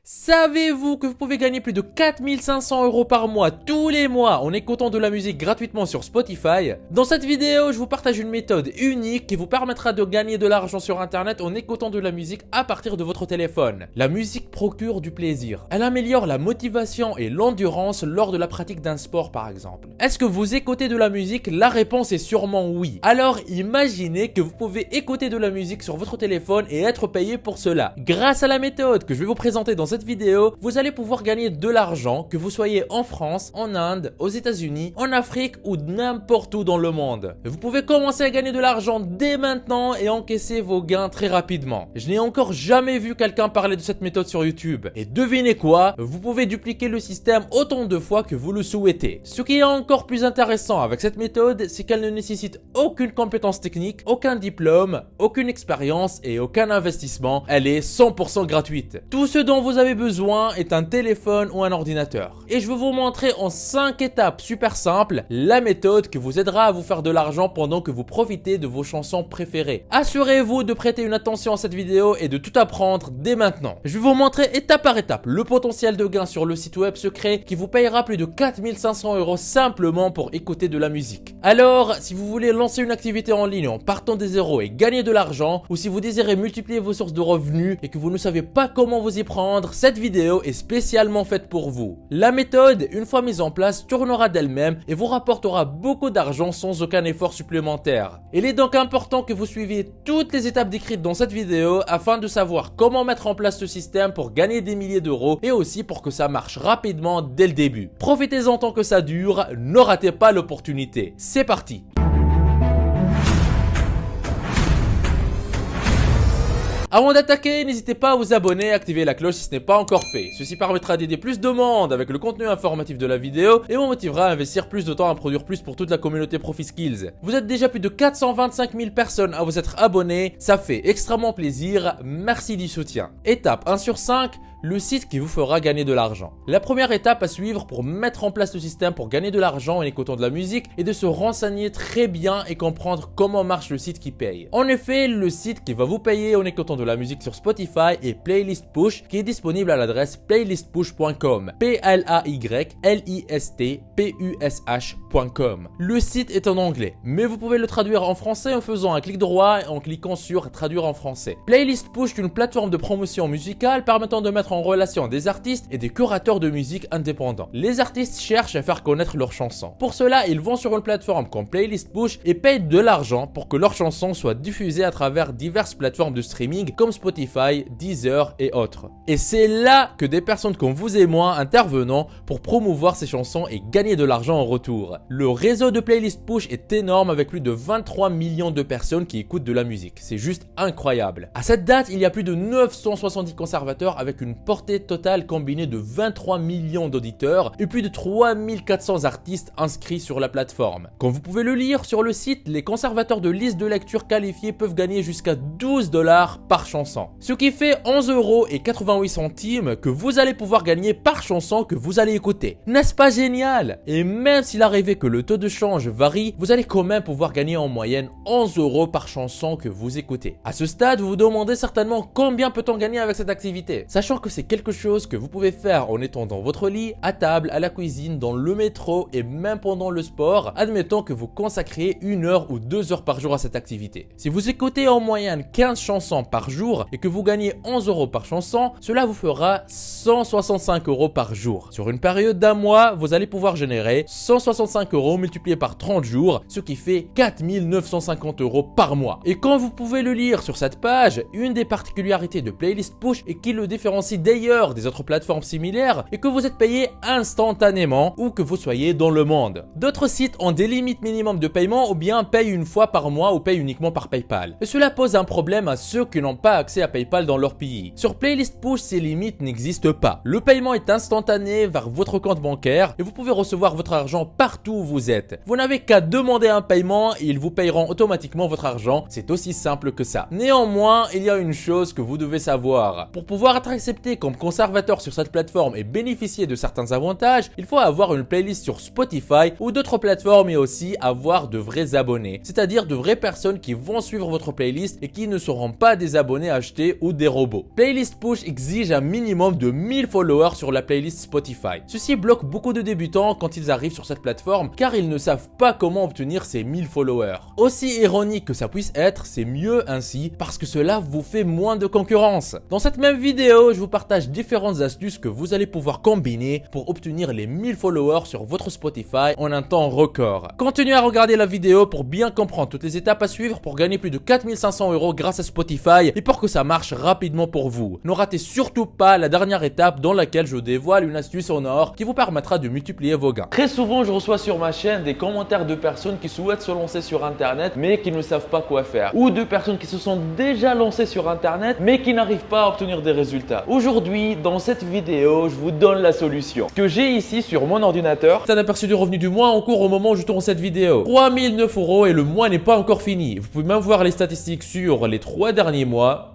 Savez-vous que vous pouvez gagner plus de 4500 € par mois tous les mois en écoutant de la musique gratuitement sur Spotify? Dans cette vidéo, je vous partage une méthode unique qui vous permettra de gagner de l'argent sur internet en écoutant de la musique à partir de votre téléphone. La musique procure du plaisir. Elle améliore la motivation et l'endurance lors de la pratique d'un sport par exemple. Est-ce que vous écoutez de la musique? La réponse est sûrement oui. Alors imaginez que vous pouvez écouter de la musique sur votre téléphone et être payé pour cela. Grâce à la méthode que je vais vous présenter dans cette vidéo, vous allez pouvoir gagner de l'argent que vous soyez en France, en Inde, aux États-Unis, en Afrique ou n'importe où dans le monde. Vous pouvez commencer à gagner de l'argent dès maintenant et encaisser vos gains très rapidement. Je n'ai encore jamais vu quelqu'un parler de cette méthode sur YouTube. Et devinez quoi? Vous pouvez dupliquer le système autant de fois que vous le souhaitez. Ce qui est encore plus intéressant avec cette méthode, c'est qu'elle ne nécessite aucune compétence technique, aucun diplôme, aucune expérience et aucun investissement. Elle est 100% gratuite. Tout ce dont vous avez besoin est un téléphone ou un ordinateur. Et je vais vous montrer en 5 étapes super simples la méthode qui vous aidera à vous faire de l'argent pendant que vous profitez de vos chansons préférées. Assurez-vous de prêter une attention à cette vidéo et de tout apprendre dès maintenant. Je vais vous montrer étape par étape le potentiel de gain sur le site web secret qui vous payera plus de 4500 € simplement pour écouter de la musique. Alors, si vous voulez lancer une activité en ligne en partant des zéros et gagner de l'argent, ou si vous désirez multiplier vos sources de revenus et que vous ne savez pas comment vous y prendre, cette vidéo est spécialement faite pour vous. La méthode, une fois mise en place, tournera d'elle-même et vous rapportera beaucoup d'argent sans aucun effort supplémentaire. Il est donc important que vous suiviez toutes les étapes décrites dans cette vidéo afin de savoir comment mettre en place ce système pour gagner des milliers d'euros et aussi pour que ça marche rapidement dès le début. Profitez-en tant que ça dure, ne ratez pas l'opportunité. C'est parti! Avant d'attaquer, n'hésitez pas à vous abonner et activer la cloche si ce n'est pas encore fait. Ceci permettra d'aider plus de monde avec le contenu informatif de la vidéo et vous motivera à investir plus de temps à produire plus pour toute la communauté ProfiSkills. Vous êtes déjà plus de 425 000 personnes à vous être abonnés, ça fait extrêmement plaisir, merci du soutien. Étape 1 sur 5. Le site qui vous fera gagner de l'argent. La première étape à suivre pour mettre en place le système pour gagner de l'argent en écoutant de la musique est de se renseigner très bien et comprendre comment marche le site qui paye. En effet, le site qui va vous payer en écoutant de la musique sur Spotify est Playlist Push qui est disponible à l'adresse playlistpush.com. playlistpush.com. Le site est en anglais, mais vous pouvez le traduire en français en faisant un clic droit et en cliquant sur traduire en français. Playlist Push est une plateforme de promotion musicale permettant de mettre en relation des artistes et des curateurs de musique indépendants. Les artistes cherchent à faire connaître leurs chansons. Pour cela, ils vont sur une plateforme comme Playlist Push et payent de l'argent pour que leurs chansons soient diffusées à travers diverses plateformes de streaming comme Spotify, Deezer et autres. Et c'est là que des personnes comme vous et moi intervenons pour promouvoir ces chansons et gagner de l'argent en retour. Le réseau de Playlist Push est énorme avec plus de 23 millions de personnes qui écoutent de la musique. C'est juste incroyable. À cette date, il y a plus de 970 conservateurs avec une portée totale combinée de 23 millions d'auditeurs et plus de 3400 artistes inscrits sur la plateforme. Comme vous pouvez le lire sur le site, les conservateurs de listes de lecture qualifiés peuvent gagner jusqu'à 12 $ par chanson. Ce qui fait 11,88 € que vous allez pouvoir gagner par chanson que vous allez écouter. N'est-ce pas génial? Et même s'il arrivait que le taux de change varie, vous allez quand même pouvoir gagner en moyenne 11 € par chanson que vous écoutez. À ce stade, vous vous demandez certainement combien peut-on gagner avec cette activité, sachant que c'est quelque chose que vous pouvez faire en étant dans votre lit, à table, à la cuisine, dans le métro et même pendant le sport, admettons que vous consacriez 1 heure ou 2 heures par jour à cette activité. Si vous écoutez en moyenne 15 chansons par jour et que vous gagnez 11 € par chanson, cela vous fera 165 € par jour. Sur une période d'un mois, vous allez pouvoir générer 165 € multiplié par 30 jours, ce qui fait 4950 € par mois. Et quand vous pouvez le lire sur cette page, une des particularités de Playlist Push et qui le différencie d'ailleurs des autres plateformes similaires est que vous êtes payé instantanément où que vous soyez dans le monde. D'autres sites ont des limites minimum de paiement ou bien payent une fois par mois ou payent uniquement par PayPal. Et cela pose un problème à ceux qui n'ont pas accès à PayPal dans leur pays. Sur Playlist Push, ces limites n'existent pas. Le paiement est instantané vers votre compte bancaire et vous pouvez recevoir votre argent partout partout où vous êtes. Vous n'avez qu'à demander un paiement et ils vous payeront automatiquement votre argent. C'est aussi simple que ça. Néanmoins, il y a une chose que vous devez savoir. Pour pouvoir être accepté comme conservateur sur cette plateforme et bénéficier de certains avantages, il faut avoir une playlist sur Spotify ou d'autres plateformes et aussi avoir de vrais abonnés. C'est-à-dire de vraies personnes qui vont suivre votre playlist et qui ne seront pas des abonnés achetés ou des robots. Playlist Push exige un minimum de 1000 followers sur la playlist Spotify. Ceci bloque beaucoup de débutants quand ils arrivent sur cette plateforme car ils ne savent pas comment obtenir ces 1000 followers. Aussi ironique que ça puisse être, c'est mieux ainsi parce que cela vous fait moins de concurrence. Dans cette même vidéo, je vous partage différentes astuces que vous allez pouvoir combiner pour obtenir les 1000 followers sur votre Spotify en un temps record. Continuez à regarder la vidéo pour bien comprendre toutes les étapes à suivre pour gagner plus de 4500 € grâce à Spotify et pour que ça marche rapidement pour vous. Ne ratez surtout pas la dernière étape dans laquelle je dévoile une astuce en or qui vous permettra de multiplier vos gains. Très souvent, je reçois sur ma chaîne des commentaires de personnes qui souhaitent se lancer sur internet mais qui ne savent pas quoi faire, ou de personnes qui se sont déjà lancées sur internet mais qui n'arrivent pas à obtenir des résultats. Aujourd'hui, dans cette vidéo, je vous donne la solution. Ce que j'ai ici sur mon ordinateur, c'est un aperçu du revenu du mois en cours au moment où je tourne cette vidéo. 3009 € et le mois n'est pas encore fini. Vous pouvez même voir les statistiques sur les 3 derniers mois.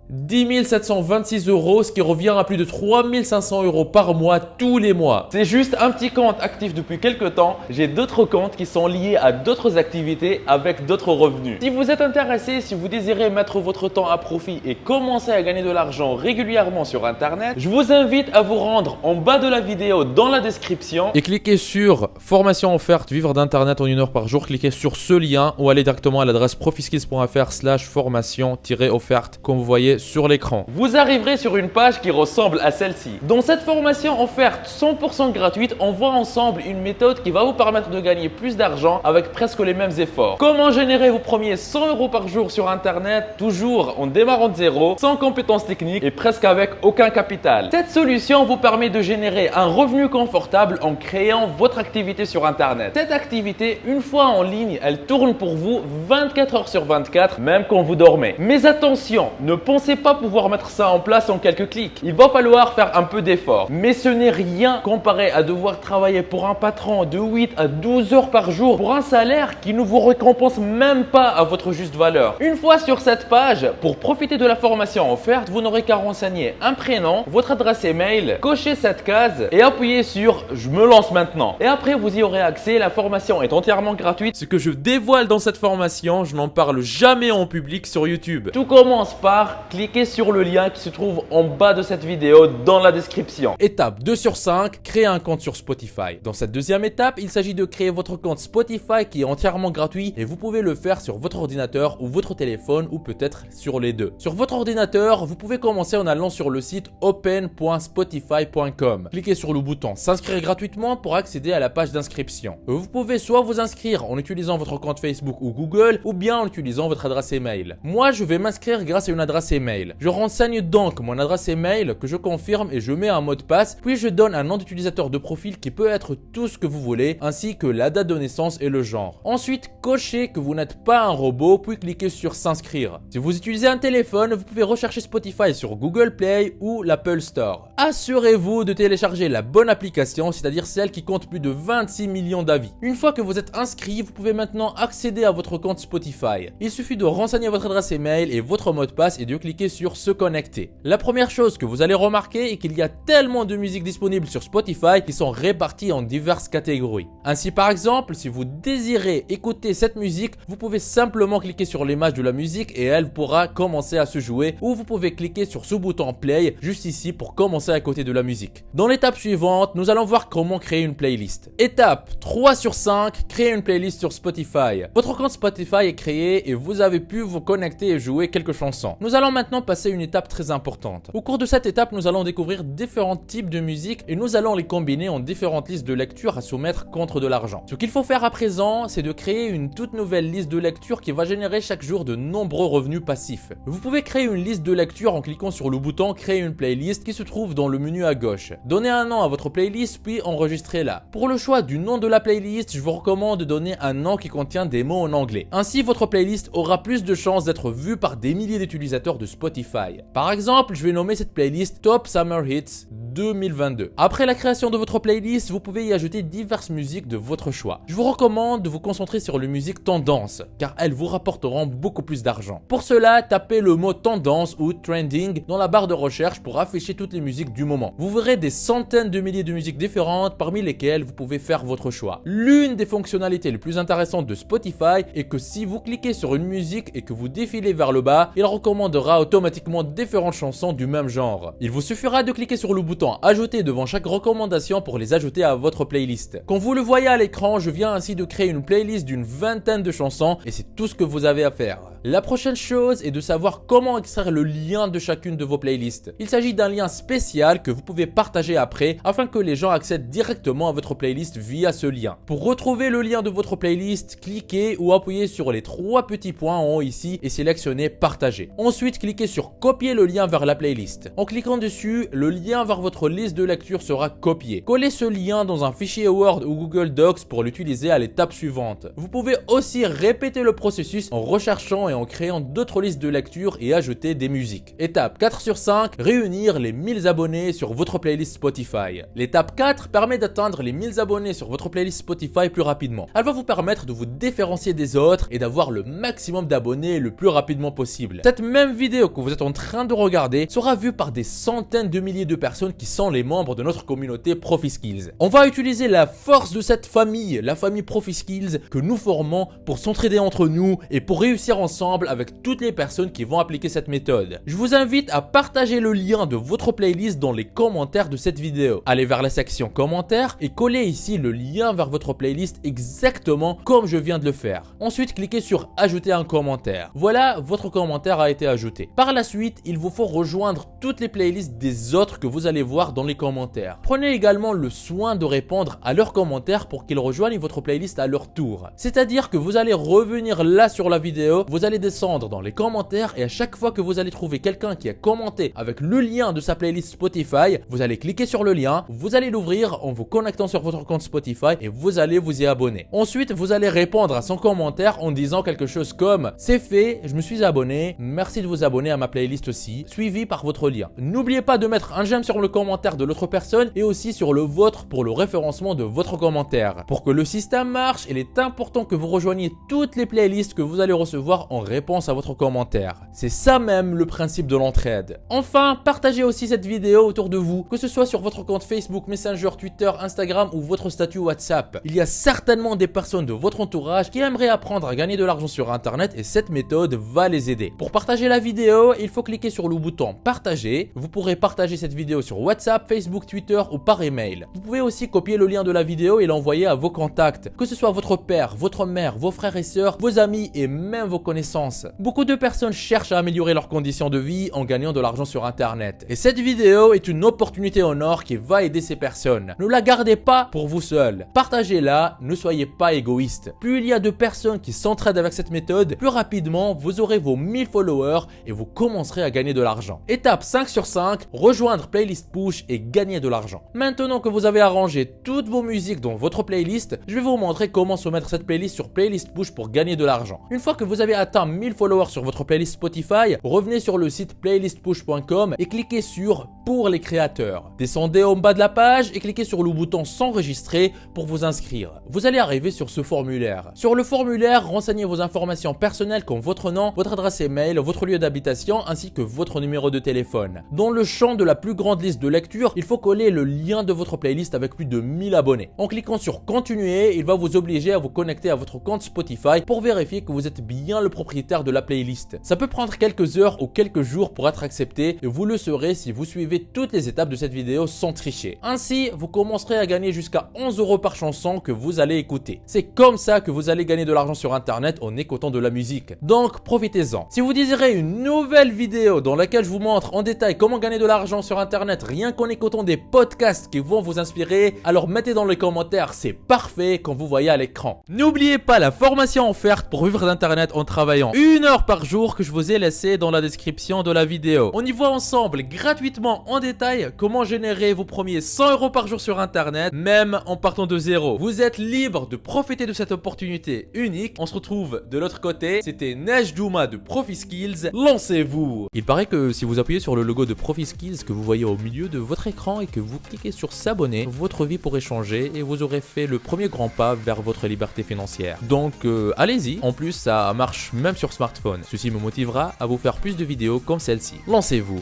10 726 €, ce qui revient à plus de 3500 € par mois tous les mois. C'est juste un petit compte actif depuis quelques temps. J'ai d'autres comptes qui sont liés à d'autres activités avec d'autres revenus. Si vous êtes intéressé, si vous désirez mettre votre temps à profit et commencer à gagner de l'argent régulièrement sur internet, je vous invite à vous rendre en bas de la vidéo dans la description et cliquez sur formation offerte vivre d'internet en 1 heure par jour. Cliquez sur ce lien ou allez directement à l'adresse profiskills.fr/formation-offerte comme vous voyez sur l'écran. Vous arriverez sur une page qui ressemble à celle-ci. Dans cette formation offerte 100% gratuite, on voit ensemble une méthode qui va vous permettre de gagner plus d'argent avec presque les mêmes efforts. Comment générer vos premiers 100 € par jour sur internet, toujours en démarrant de zéro, sans compétences techniques et presque avec aucun capital. Cette solution vous permet de générer un revenu confortable en créant votre activité sur internet. Cette activité, une fois en ligne, elle tourne pour vous 24 heures sur 24, même quand vous dormez. Mais attention, ne pensez pas pouvoir mettre ça en place en quelques clics. Il va falloir faire un peu d'effort. Mais ce n'est rien comparé à devoir travailler pour un patron de 8 à 12 heures par jour pour un salaire qui ne vous récompense même pas à votre juste valeur. Une fois sur cette page, pour profiter de la formation offerte, vous n'aurez qu'à renseigner un prénom, votre adresse email, cocher cette case et appuyer sur « Je me lance maintenant ». Et après, vous y aurez accès. La formation est entièrement gratuite. Ce que je dévoile dans cette formation, je n'en parle jamais en public sur YouTube. Tout commence par cliquez sur le lien qui se trouve en bas de cette vidéo dans la description. Étape 2 sur 5, créer un compte sur Spotify. Dans cette deuxième étape, il s'agit de créer votre compte Spotify qui est entièrement gratuit et vous pouvez le faire sur votre ordinateur ou votre téléphone ou peut-être sur les deux. Sur votre ordinateur, vous pouvez commencer en allant sur le site open.spotify.com. Cliquez sur le bouton s'inscrire gratuitement pour accéder à la page d'inscription. Vous pouvez soit vous inscrire en utilisant votre compte Facebook ou Google ou bien en utilisant votre adresse email. Moi, je vais m'inscrire grâce à une adresse email. Je renseigne donc mon adresse email que je confirme et je mets un mot de passe, puis je donne un nom d'utilisateur de profil qui peut être tout ce que vous voulez, ainsi que la date de naissance et le genre. Ensuite, cochez que vous n'êtes pas un robot, puis cliquez sur s'inscrire. Si vous utilisez un téléphone, vous pouvez rechercher Spotify sur Google Play ou l'Apple Store. Assurez-vous de télécharger la bonne application, c'est-à-dire celle qui compte plus de 26 millions d'avis. Une fois que vous êtes inscrit, vous pouvez maintenant accéder à votre compte Spotify. Il suffit de renseigner votre adresse email et votre mot de passe et de cliquer sur se connecter. La première chose que vous allez remarquer est qu'il y a tellement de musique disponible sur Spotify qui sont réparties en diverses catégories. Ainsi par exemple, si vous désirez écouter cette musique, vous pouvez simplement cliquer sur l'image de la musique et elle pourra commencer à se jouer, ou vous pouvez cliquer sur ce bouton play juste ici pour commencer à écouter de la musique. Dans l'étape suivante, nous allons voir comment créer une playlist. Étape 3 sur 5, créer une playlist sur Spotify. Votre compte Spotify est créé et vous avez pu vous connecter et jouer quelques chansons. Nous allons maintenant passer une étape très importante. Au cours de cette étape, nous allons découvrir différents types de musique et nous allons les combiner en différentes listes de lecture à soumettre contre de l'argent. Ce qu'il faut faire à présent, c'est de créer une toute nouvelle liste de lecture qui va générer chaque jour de nombreux revenus passifs. Vous pouvez créer une liste de lecture en cliquant sur le bouton créer une playlist qui se trouve trouve dans le menu à gauche. Donnez un nom à votre playlist puis enregistrez-la. Pour le choix du nom de la playlist, je vous recommande de donner un nom qui contient des mots en anglais. Ainsi, votre playlist aura plus de chances d'être vue par des milliers d'utilisateurs de Spotify. Par exemple, je vais nommer cette playlist Top Summer Hits 2022. Après la création de votre playlist, vous pouvez y ajouter diverses musiques de votre choix. Je vous recommande de vous concentrer sur les musiques tendance, car elles vous rapporteront beaucoup plus d'argent. Pour cela, tapez le mot tendance ou trending dans la barre de recherche pour afficher toutes les musiques du moment. Vous verrez des centaines de milliers de musiques différentes parmi lesquelles vous pouvez faire votre choix. L'une des fonctionnalités les plus intéressantes de Spotify est que si vous cliquez sur une musique et que vous défilez vers le bas, il recommandera automatiquement différentes chansons du même genre. Il vous suffira de cliquer sur le bouton ajouter devant chaque recommandation pour les ajouter à votre playlist. Comme vous le voyez à l'écran, je viens ainsi de créer une playlist d'une vingtaine de chansons et c'est tout ce que vous avez à faire. La prochaine chose est de savoir comment extraire le lien de chacune de vos playlists. Il s'agit d'un lien spécial que vous pouvez partager après afin que les gens accèdent directement à votre playlist via ce lien. Pour retrouver le lien de votre playlist, cliquez ou appuyez sur les 3 petits points en haut ici et sélectionnez partager. Ensuite, cliquez sur copier le lien vers la playlist. En cliquant dessus, le lien vers votre liste de lecture sera copié. Collez ce lien dans un fichier Word ou Google Docs pour l'utiliser à l'étape suivante. Vous pouvez aussi répéter le processus en recherchant et en créant d'autres listes de lecture et ajouter des musiques. Étape 4 sur 5, réunir les 1000 abonnés sur votre playlist Spotify. L'étape 4 permet d'atteindre les 1000 abonnés sur votre playlist Spotify plus rapidement. Elle va vous permettre de vous différencier des autres et d'avoir le maximum d'abonnés le plus rapidement possible. Cette même vidéo que vous êtes en train de regarder sera vue par des centaines de milliers de personnes qui sont les membres de notre communauté ProfiSkills. On va utiliser la force de cette famille, la famille ProfiSkills que nous formons pour s'entraider entre nous et pour réussir ensemble avec toutes les personnes qui vont appliquer cette méthode. Je vous invite à partager le lien de votre playlist dans les commentaires de cette vidéo. Allez vers la section commentaires et collez ici le lien vers votre playlist exactement comme je viens de le faire. Ensuite, cliquez sur ajouter un commentaire. Voilà, votre commentaire a été ajouté. Par la suite, il vous faut rejoindre toutes les playlists des autres que vous allez voir dans les commentaires. Prenez également le soin de répondre à leurs commentaires pour qu'ils rejoignent votre playlist à leur tour. C'est-à-dire que vous allez revenir là sur la vidéo, vous allez descendre dans les commentaires et à chaque fois que vous allez trouver quelqu'un qui a commenté avec le lien de sa playlist Spotify, vous allez cliquer sur le lien, vous allez l'ouvrir en vous connectant sur votre compte Spotify et vous allez vous y abonner. Ensuite, vous allez répondre à son commentaire en disant quelque chose comme « C'est fait, je me suis abonné, merci de vous abonner à ma playlist aussi », suivi par votre lien. N'oubliez pas de mettre un j'aime sur le commentaire de l'autre personne et aussi sur le vôtre pour le référencement de votre commentaire. Pour que le système marche, il est important que vous rejoigniez toutes les playlists que vous allez recevoir en réponse à votre commentaire. C'est ça même le principe de l'entraide. Enfin, partagez aussi cette vidéo autour de vous, que ce soit sur votre compte Facebook, Messenger, Twitter, Instagram ou votre statut WhatsApp. Il y a certainement des personnes de votre entourage qui aimeraient apprendre à gagner de l'argent sur Internet et cette méthode va les aider. Pour partager la vidéo, il faut cliquer sur le bouton partager. Vous pourrez partager cette vidéo sur WhatsApp, Facebook, Twitter ou par email. Vous pouvez aussi copier le lien de la vidéo et l'envoyer à vos contacts, que ce soit votre père, votre mère, vos frères et sœurs, vos amis et même vos connaissances. Beaucoup de personnes cherchent à améliorer leurs conditions de vie en gagnant de l'argent sur Internet. Et cette vidéo est une opportunité en or qui va aider ces personnes. Ne la gardez pas pour vous seul. Partagez-la, ne soyez pas égoïste. Plus il y a de personnes qui s'entraident avec cette méthode, plus rapidement vous aurez vos 1000 followers et vous commencerez à gagner de l'argent. Étape 5 sur 5, rejoindre Playlist Push et gagner de l'argent. Maintenant que vous avez arrangé toutes vos musiques dans votre playlist, je vais vous montrer comment soumettre cette playlist sur Playlist Push pour gagner de l'argent. Une fois que vous avez atteint 1000 followers sur votre playlist Spotify, revenez sur le site playlistpush.com et cliquez sur pour les créateurs. Descendez en bas de la page et cliquez sur le bouton s'enregistrer pour vous inscrire. Vous allez arriver sur ce formulaire. Sur le formulaire, renseignez vos informations personnelles comme votre nom, votre adresse email, votre lieu d'habitation ainsi que votre numéro de téléphone. Dans le champ de la plus grande liste de lecture, il faut coller le lien de votre playlist avec plus de 1000 abonnés. En cliquant sur continuer, il va vous obliger à vous connecter à votre compte Spotify pour vérifier que vous êtes bien le propriétaire de la playlist. Ça peut prendre quelques heures ou quelques jours pour être accepté et vous le saurez si vous suivez toutes les étapes de cette vidéo sans tricher. Ainsi, vous commencerez à gagner jusqu'à 11 € par chanson que vous allez écouter. C'est comme ça que vous allez gagner de l'argent sur Internet en écoutant de la musique. Donc, profitez-en. Si vous désirez une nouvelle vidéo dans laquelle je vous montre en détail comment gagner de l'argent sur Internet rien qu'en écoutant des podcasts qui vont vous inspirer, alors mettez dans les commentaires, c'est parfait quand vous voyez à l'écran. N'oubliez pas la formation offerte pour vivre d'Internet en travaillant travaillant 1 heure par jour que je vous ai laissé dans la description de la vidéo. On y voit ensemble gratuitement en détail comment générer vos premiers 100 € par jour sur internet, même en partant de zéro. Vous êtes libre de profiter de cette opportunité unique. On se retrouve de l'autre côté. C'était Nejdouma de ProfiSkills. Lancez-vous! Il paraît que si vous appuyez sur le logo de ProfiSkills que vous voyez au milieu de votre écran et que vous cliquez sur s'abonner, votre vie pourrait changer et vous aurez fait le premier grand pas vers votre liberté financière. Donc allez-y. En plus, ça marche même sur smartphone. Ceci me motivera à vous faire plus de vidéos comme celle-ci. Lancez-vous!